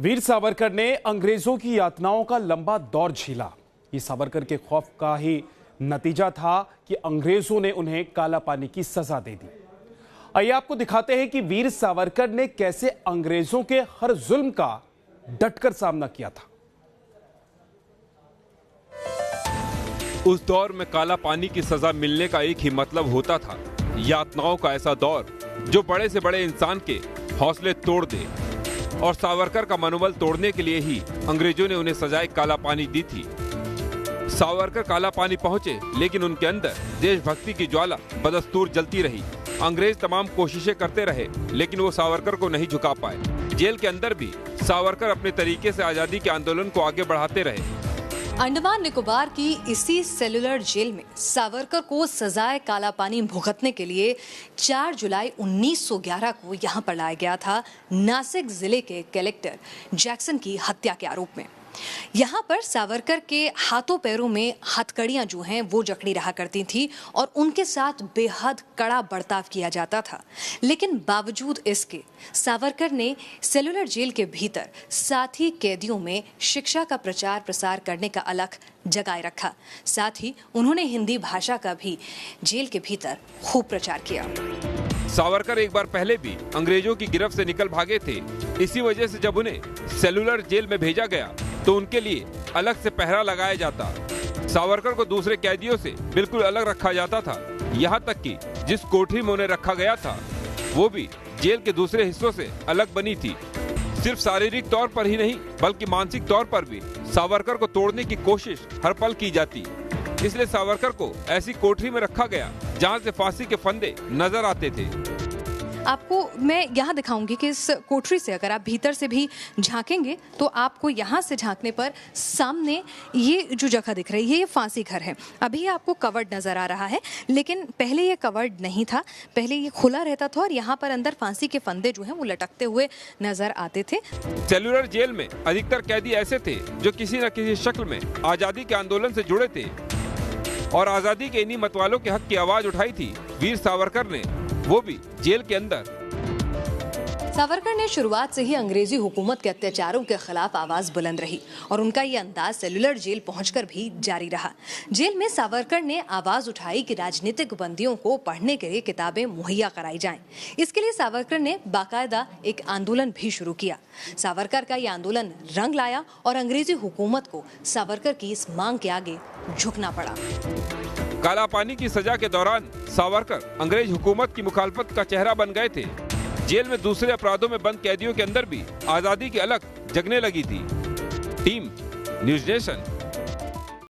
वीर सावरकर ने अंग्रेजों की यातनाओं का लंबा दौर झेला। ये सावरकर के खौफ का ही नतीजा था कि अंग्रेजों ने उन्हें काला पानी की सजा दे दी। आइए आपको दिखाते हैं कि वीर सावरकर ने कैसे अंग्रेजों के हर जुल्म का डटकर सामना किया था। उस दौर में काला पानी की सजा मिलने का एक ही मतलब होता था, यातनाओं का ऐसा दौर जो बड़े से बड़े इंसान के हौसले तोड़ दे। और सावरकर का मनोबल तोड़ने के लिए ही अंग्रेजों ने उन्हें सजाए काला पानी दी थी। सावरकर काला पानी पहुंचे, लेकिन उनके अंदर देशभक्ति की ज्वाला बदस्तूर जलती रही। अंग्रेज तमाम कोशिशें करते रहे, लेकिन वो सावरकर को नहीं झुका पाए। जेल के अंदर भी सावरकर अपने तरीके से आजादी के आंदोलन को आगे बढ़ाते रहे। अंडमान निकोबार की इसी सेलुलर जेल में सावरकर को सजाए काला पानी भुगतने के लिए 4 जुलाई 1911 को यहां पर लाया गया था, नासिक जिले के कलेक्टर जैक्सन की हत्या के आरोप में। यहाँ पर सावरकर के हाथों पैरों में हथकड़ियां जो हैं वो जकड़ी रहा करती थी और उनके साथ बेहद कड़ा बर्ताव किया जाता था। लेकिन बावजूद इसके सावरकर ने सेलुलर जेल के भीतर साथी कैदियों में शिक्षा का प्रचार प्रसार करने का अलख जगाए रखा। साथ ही उन्होंने हिंदी भाषा का भी जेल के भीतर खूब प्रचार किया। सावरकर एक बार पहले भी अंग्रेजों की गिरफ्त से निकल भागे थे। इसी वजह से जब उन्हें सेलुलर जेल में भेजा गया तो उनके लिए अलग से पहरा लगाया जाता। सावरकर को दूसरे कैदियों से बिल्कुल अलग रखा जाता था। यहाँ तक कि जिस कोठरी में उन्हें रखा गया था वो भी जेल के दूसरे हिस्सों से अलग बनी थी। सिर्फ शारीरिक तौर पर ही नहीं बल्कि मानसिक तौर पर भी सावरकर को तोड़ने की कोशिश हर पल की जाती। इसलिए सावरकर को ऐसी कोठरी में रखा गया जहाँ से फांसी के फंदे नजर आते थे। आपको मैं यहाँ दिखाऊंगी कि इस कोठरी से अगर आप भीतर से भी झांकेंगे तो आपको यहाँ से झांकने पर सामने ये जो जगह दिख रही है ये फांसी घर है। अभी आपको कवर्ड नजर आ रहा है, लेकिन पहले ये कवर्ड नहीं था। पहले ये खुला रहता था और यहाँ पर अंदर फांसी के फंदे जो हैं वो लटकते हुए नजर आते थे। सेलुलर जेल में अधिकतर कैदी ऐसे थे जो किसी न किसी शक्ल में आजादी के आंदोलन से जुड़े थे और आजादी के इन्हीं मतवालों के हक की आवाज उठाई थी वीर सावरकर ने, वो भी जेल के अंदर। सावरकर ने शुरुआत से ही अंग्रेजी हुकूमत के अत्याचारों के खिलाफ आवाज बुलंद रही और उनका ये अंदाज सेलुलर जेल पहुंचकर भी जारी रहा। जेल में सावरकर ने आवाज उठाई कि राजनीतिक बंदियों को पढ़ने के लिए किताबें मुहैया कराई जाएं। इसके लिए सावरकर ने बाकायदा एक आंदोलन भी शुरू किया। सावरकर का ये आंदोलन रंग लाया और अंग्रेजी हुकूमत को सावरकर की इस मांग के आगे झुकना पड़ा। काला पानी की सजा के दौरान सावरकर अंग्रेज हुकूमत की मुखालफत का चेहरा बन गए थे। जेल में दूसरे अपराधों में बंद कैदियों के अंदर भी आजादी की अलख जगने लगी थी। Team news nation.